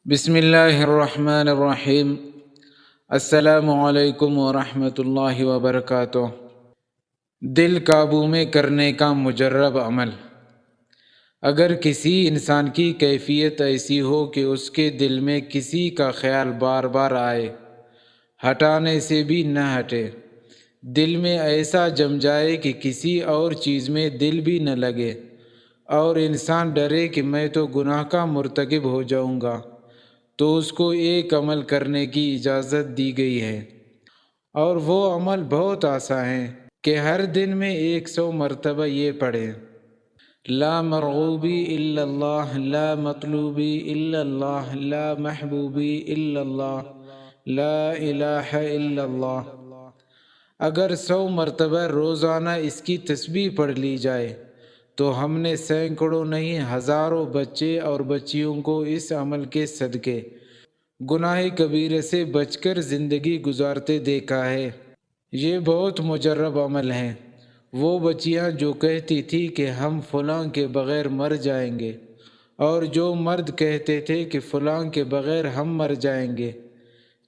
بسم اللہ الرحمن الرحیم۔ السلام علیکم ورحمۃ اللہ وبرکاتہ۔ دل قابو میں کرنے کا مجرب عمل۔ اگر کسی انسان کی کیفیت ایسی ہو کہ اس کے دل میں کسی کا خیال بار بار آئے، ہٹانے سے بھی نہ ہٹے، دل میں ایسا جم جائے کہ کسی اور چیز میں دل بھی نہ لگے، اور انسان ڈرے کہ میں تو گناہ کا مرتکب ہو جاؤں گا، تو اس کو ایک عمل کرنے کی اجازت دی گئی ہے، اور وہ عمل بہت آسان ہے کہ ہر دن میں 100 مرتبہ یہ پڑھے: لا مرغوبی الا اللہ، لا مطلوبی الا اللہ، لا محبوبی الا اللہ، لا الہ الا اللہ۔ اگر 100 مرتبہ روزانہ اس کی تسبیح پڑھ لی جائے تو ہم نے سینکڑوں نہیں ہزاروں بچے اور بچیوں کو اس عمل کے صدقے گناہ کبیرے سے بچ کر زندگی گزارتے دیکھا ہے۔ یہ بہت مجرب عمل ہے۔ وہ بچیاں جو کہتی تھی کہ ہم فلاں کے بغیر مر جائیں گے، اور جو مرد کہتے تھے کہ فلاں کے بغیر ہم مر جائیں گے،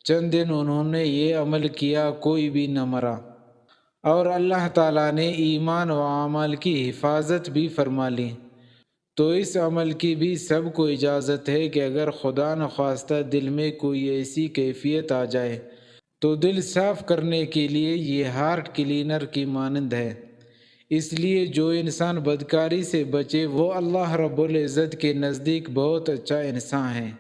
چند دن انہوں نے یہ عمل کیا، کوئی بھی نہ مرا، اور اللہ تعالیٰ نے ایمان و اعمال کی حفاظت بھی فرما لی۔ تو اس عمل کی بھی سب کو اجازت ہے کہ اگر خدا نخواستہ دل میں کوئی ایسی کیفیت آ جائے تو دل صاف کرنے کے لیے یہ ہارٹ کلینر کی مانند ہے۔ اس لیے جو انسان بدکاری سے بچے وہ اللہ رب العزت کے نزدیک بہت اچھا انسان ہے۔